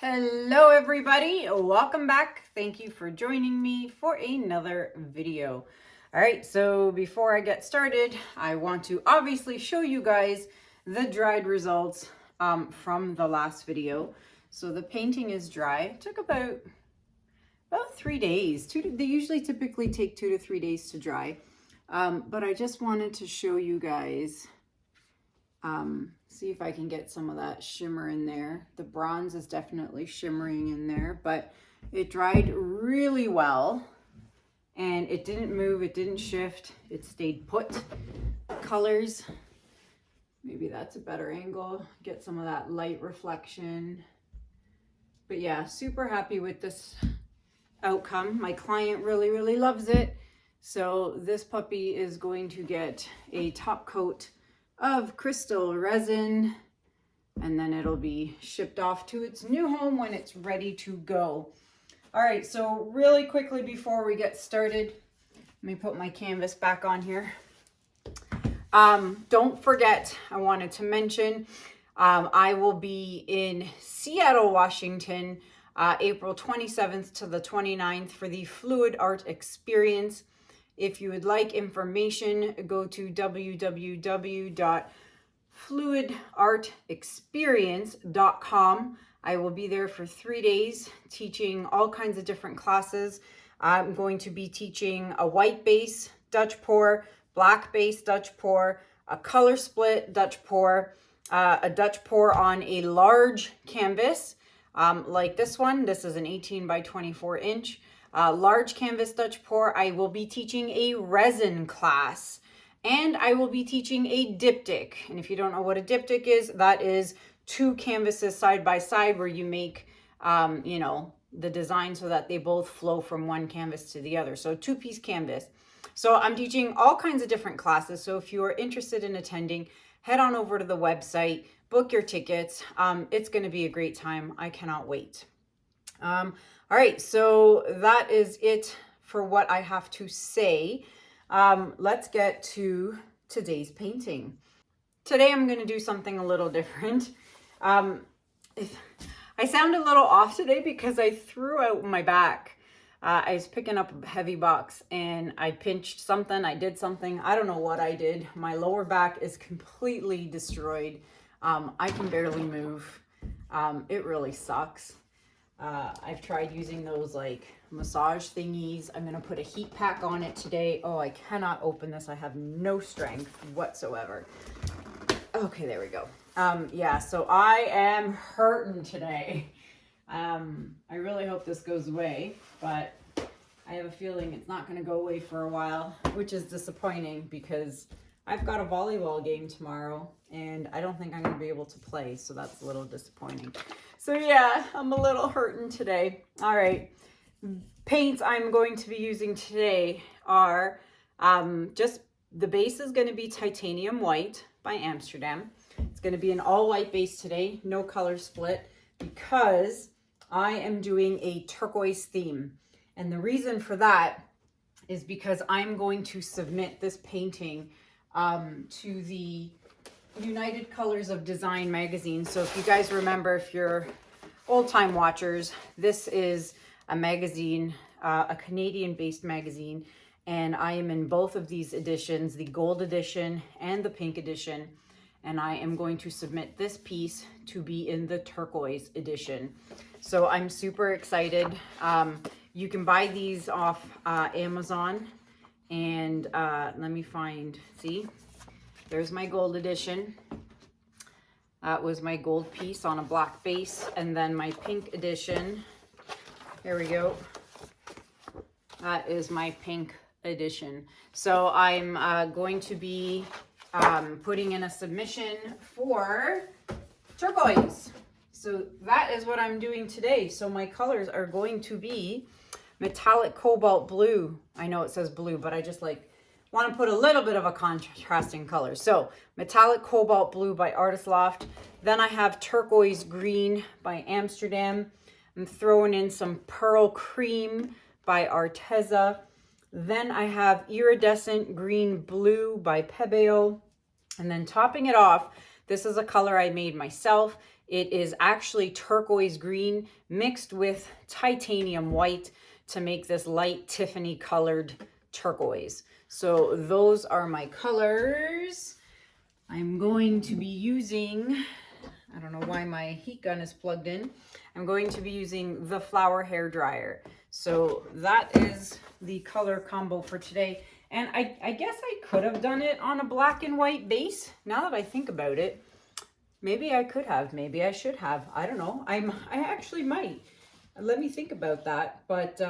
Hello everybody, welcome back. Thank you for joining me for another video. All right, so before I get started, I want to obviously show you guys the dried results from the last video. So the painting is dry. It took about 3 days. They usually typically take 2 to 3 days to dry. But I just wanted to show you guys, see if I can get some of that shimmer in there. The bronze is definitely shimmering in there, but it dried really well and it didn't move, it didn't shift, it stayed put. Colors, maybe that's a better angle, get some of that light reflection. But yeah, super happy with this outcome. My client really loves it. So this puppy is going to get a top coat of crystal resin, and then it'll be shipped off to its new home when it's ready to go. All right, so really quickly before we get started, let me put my canvas back on here. Don't forget, I wanted to mention, I will be in Seattle, Washington, April 27th to the 29th for the Fluid Art Experience. If you would like information, go to www.fluidartexperience.com. I will be there for 3 days teaching all kinds of different classes. I'm going to be teaching a white base Dutch pour, black base Dutch pour, a color split Dutch pour, a Dutch pour on a large canvas like this one. This is an 18 by 24 inch. Large canvas Dutch pour. I will be teaching a resin class, and I will be teaching a diptych. And if you don't know what a diptych is, that is two canvases side by side where you make, the design so that they both flow from one canvas to the other. So two-piece canvas. So I'm teaching all kinds of different classes. So if you are interested in attending, head on over to the website, book your tickets. It's going to be a great time. I cannot wait. All right, so that is it for what I have to say. Let's get to today's painting. Today I'm going to do something a little different. I sound a little off today because I threw out my back. I was picking up a heavy box and I pinched something. I did something. I don't know what I did. My lower back is completely destroyed. I can barely move. It really sucks. I've tried using those like massage thingies. I'm going to put a heat pack on it today. Oh, I cannot open this. I have no strength whatsoever. Okay, there we go. Yeah, so I am hurting today. I really hope this goes away, but I have a feeling it's not going to go away for a while, which is disappointing because I've got a volleyball game tomorrow and I don't think I'm going to be able to play, so that's a little disappointing. So yeah, I'm a little hurting today. All right, paints I'm going to be using today are just, the base is going to be titanium white by Amsterdam. It's going to be an all white base today, no color split, because I am doing a turquoise theme. And the reason for that is because I'm going to submit this painting to the United Colors of Design magazine. So if you guys remember, if you're old time watchers, this is a magazine, a Canadian based magazine, and I am in both of these editions, the gold edition and the pink edition, and I am going to submit this piece to be in the turquoise edition. So I'm super excited. You can buy these off Amazon, and let me find, see, there's my gold edition. That was my gold piece on a black base. And then my pink edition, here we go. That is my pink edition. So I'm going to be putting in a submission for turquoise. So that is what I'm doing today. So my colors are going to be metallic cobalt blue. I know it says blue, but I just want to put a little bit of a contrasting color. So metallic cobalt blue by Loft. Then I have turquoise green by Amsterdam. I'm throwing in some pearl cream by Arteza. Then I have iridescent green blue by Pebeo. And then topping it off, this is a color I made myself. It is actually turquoise green mixed with titanium white to make this light Tiffany colored turquoise. So those are my colors. I'm going to be using, I don't know why my heat gun is plugged in. I'm going to be using the Flower Hair Dryer. So that is the color combo for today. And I guess I could have done it on a black and white base. Now that I think about it, maybe I could have, maybe I should have. I don't know. I actually might. Let me think about that. But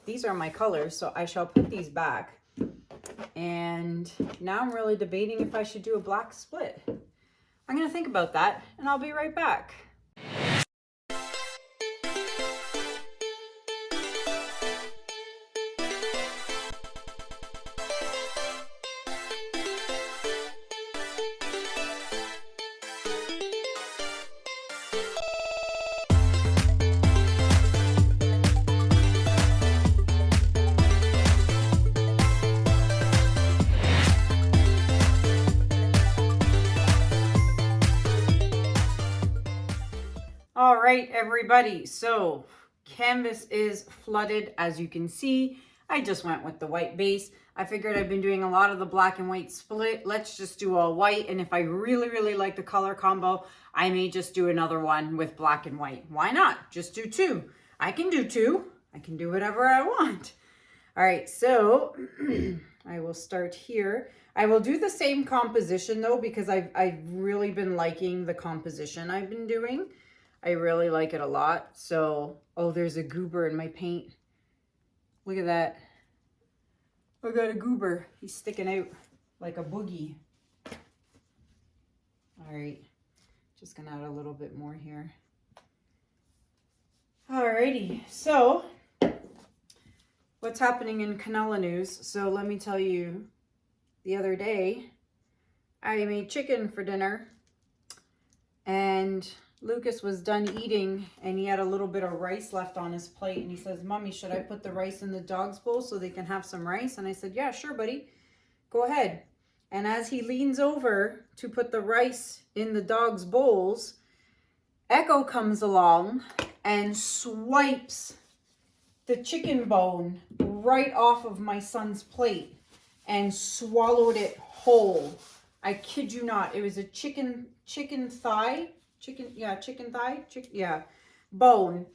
these are my colors, so I shall put these back. And now I'm really debating if I should do a black split. I'm going to think about that, and I'll be right back. All right, everybody, so canvas is flooded. As you can see, I just went with the white base. I figured I've been doing a lot of the black and white split. Let's just do all white, and if I really like the color combo, I may just do another one with black and white. Why not? Just do two. I can do two. I can do whatever I want. All right, so I will start here. I will do the same composition though, because I've really been liking the composition I've been doing. I really like it a lot. So, oh, there's a goober in my paint. Look at that. I got a goober. He's sticking out like a boogie. All right, just gonna add a little bit more here. Alrighty, so what's happening in Kanella news? So let me tell you, the other day, I made chicken for dinner, and Lucas was done eating, and he had a little bit of rice left on his plate, and he says, "Mommy, should I put the rice in the dog's bowl so they can have some rice?" And I said, "Yeah, sure, buddy. Go ahead." And as he leans over to put the rice in the dog's bowls, Echo comes along and swipes the chicken bone right off of my son's plate and swallowed it whole. I kid you not. It was a chicken thigh. Bone.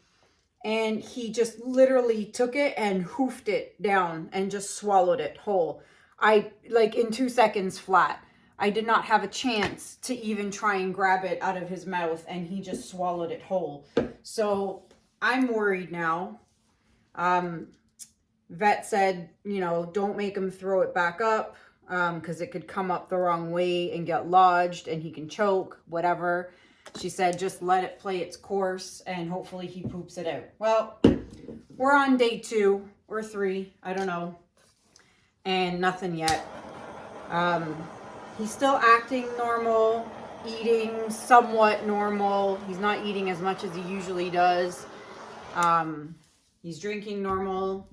And he just literally took it and hoofed it down and just swallowed it whole. Like in 2 seconds flat. I did not have a chance to even try and grab it out of his mouth, and he just swallowed it whole. So I'm worried now. Vet said, you know, don't make him throw it back up, because it could come up the wrong way and get lodged and he can choke, whatever. She said, just let it play its course and hopefully he poops it out. Well, we're on day 2 or 3, I don't know, and nothing yet. He's still acting normal, eating somewhat normal. He's not eating as much as he usually does. He's drinking normal,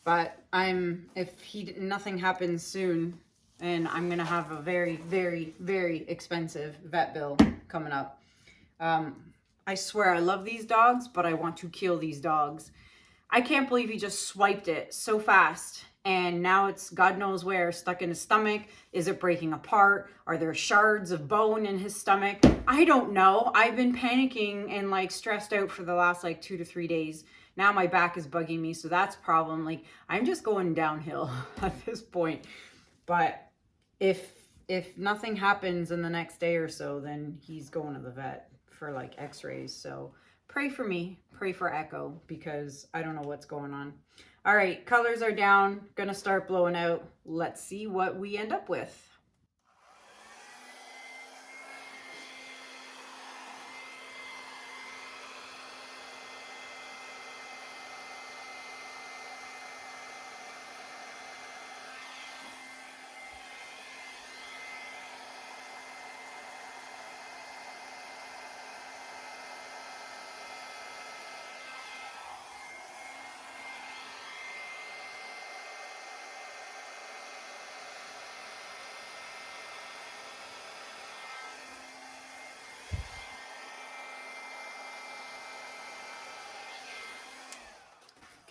but if nothing happens soon, and I'm going to have a very, very, very expensive vet bill coming up. I swear I love these dogs, but I want to kill these dogs. I can't believe he just swiped it so fast. And now it's God knows where, stuck in his stomach. Is it breaking apart? Are there shards of bone in his stomach? I don't know. I've been panicking and like stressed out for the last like 2 to 3 days. Now my back is bugging me, so that's a problem. Like, I'm just going downhill at this point. But if nothing happens in the next day or so, then he's going to the vet for like x-rays. So pray for me, pray for Echo, because I don't know what's going on. All right, colors are down, gonna start blowing out. Let's see what we end up with.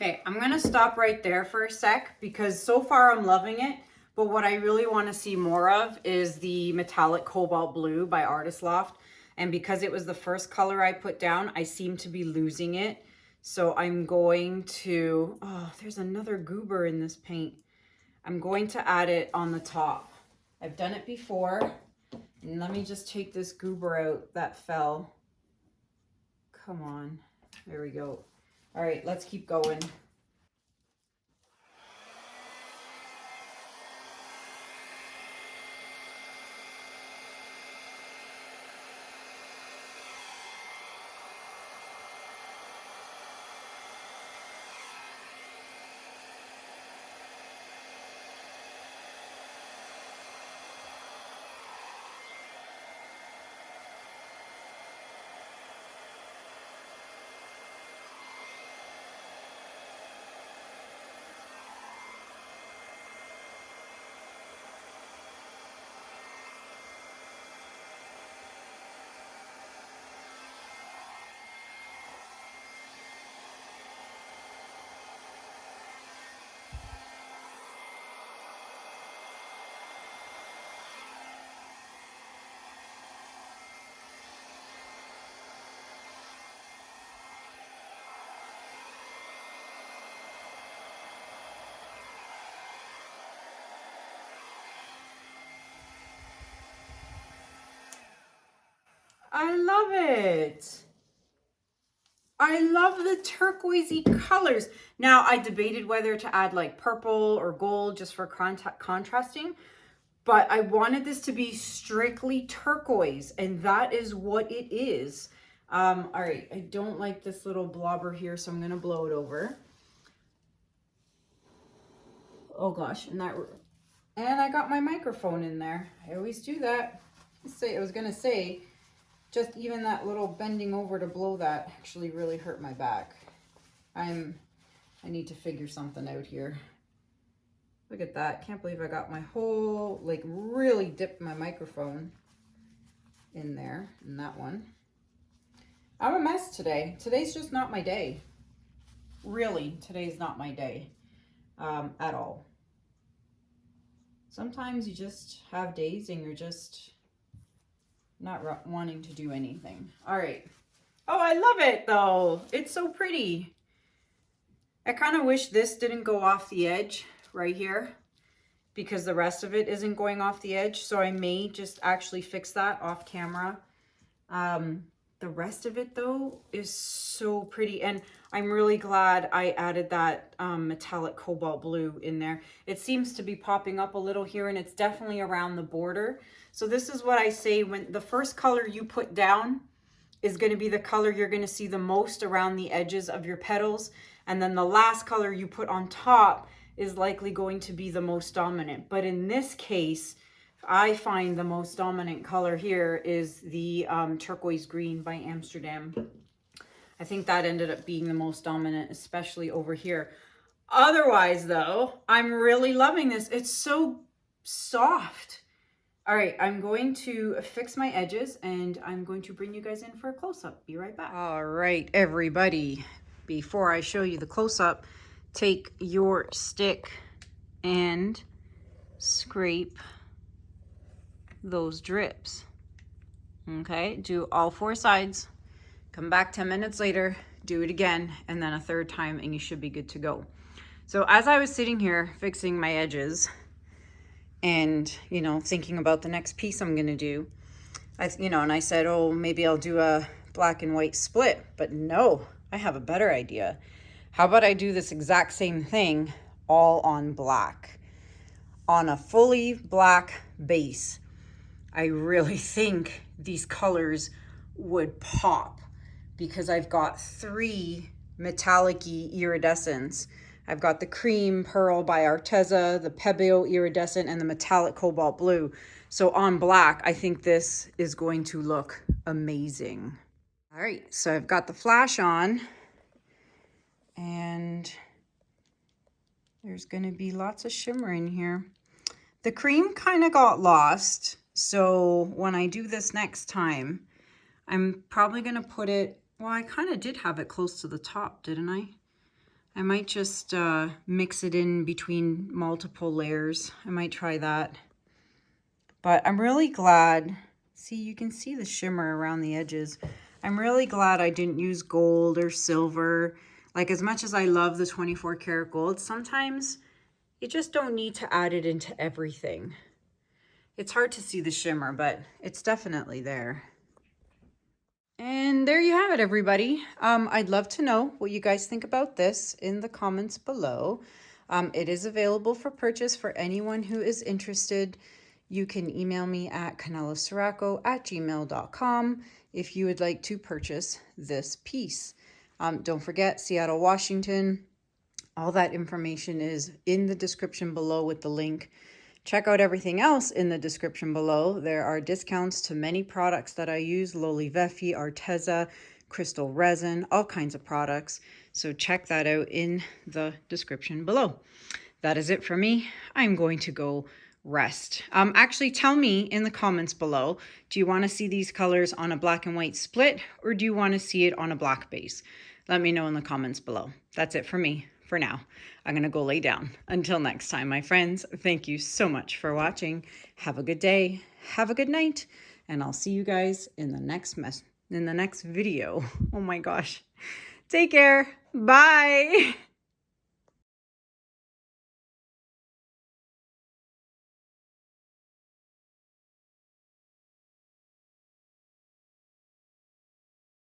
Okay, I'm gonna stop right there for a sec because so far I'm loving it, but what I really want to see more of is the metallic cobalt blue by Loft. And because it was the first color I put down, I seem to be losing it. So I'm going to, oh, there's another goober in this paint. I'm going to add it on the top. I've done it before. And let me just take this goober out that fell. Come on, there we go. All right, let's keep going. I love it. I love the turquoisey colors. Now, I debated whether to add like purple or gold just for contrasting, but I wanted this to be strictly turquoise, and that is what it is. All right, I don't like this little blobber here, so I'm going to blow it over. Oh gosh, and I got my microphone in there. I always do that. I was going to say, just even that little bending over to blow that actually really hurt my back. I need to figure something out here. Look at that. Can't believe I got my whole, like really dipped my microphone in there, in that one. I'm a mess today. Today's just not my day. Really, today's not my day at all. Sometimes you just have days and you're just not wanting to do anything. All right. Oh, I love it though. It's so pretty. I kind of wish this didn't go off the edge right here because the rest of it isn't going off the edge. So I may just actually fix that off camera. The rest of it though is so pretty. And I'm really glad I added that metallic cobalt blue in there. It seems to be popping up a little here and it's definitely around the border. So this is what I say, when the first color you put down is going to be the color you're going to see the most around the edges of your petals. And then the last color you put on top is likely going to be the most dominant. But in this case, I find the most dominant color here is the Turquoise Green by Amsterdam. I think that ended up being the most dominant, especially over here. Otherwise though, I'm really loving this. It's so soft. All right, I'm going to fix my edges and I'm going to bring you guys in for a close-up. Be right back. All right, everybody, before I show you the close-up, take your stick and scrape those drips. Okay, do all 4 sides. Come back 10 minutes later, do it again, and then a 3rd time, and you should be good to go. So as I was sitting here fixing my edges and, you know, thinking about the next piece I'm going to do, and I said, oh, maybe I'll do a black and white split, but no, I have a better idea. How about I do this exact same thing all on black, on a fully black base? I really think these colors would pop because I've got 3 metallic-y iridescents. I've got the cream pearl by Arteza, the Pebeo iridescent, and the metallic cobalt blue. So on black, I think this is going to look amazing. All right, so I've got the flash on and there's going to be lots of shimmer in here. The cream kind of got lost. So when I do this next time, I'm probably going to put it, well, I kind of did have it close to the top, didn't I? I might just mix it in between multiple layers. I might try that. But I'm really glad, see, you can see the shimmer around the edges. I'm really glad I didn't use gold or silver. Like, as much as I love the 24 karat gold, sometimes you just don't need to add it into everything. It's hard to see the shimmer, but it's definitely there. And there you have it, everybody. I'd love to know what you guys think about this in the comments below. It is available for purchase for anyone who is interested. You can email me at kanellaciraco@gmail.com if you would like to purchase this piece. Don't forget, Seattle, Washington. All that information is in the description below with the link. Check out everything else in the description below. There are discounts to many products that I use, Lolivefe, Arteza, crystal resin, all kinds of products. So check that out in the description below. That is it for me. I'm going to go rest. Actually, tell me in the comments below, do you want to see these colors on a black and white split, or do you want to see it on a black base? Let me know in the comments below. That's it for me for now. I'm going to go lay down. Until next time, my friends, thank you so much for watching. Have a good day. Have a good night. And I'll see you guys in the next video. Oh my gosh. Take care. Bye.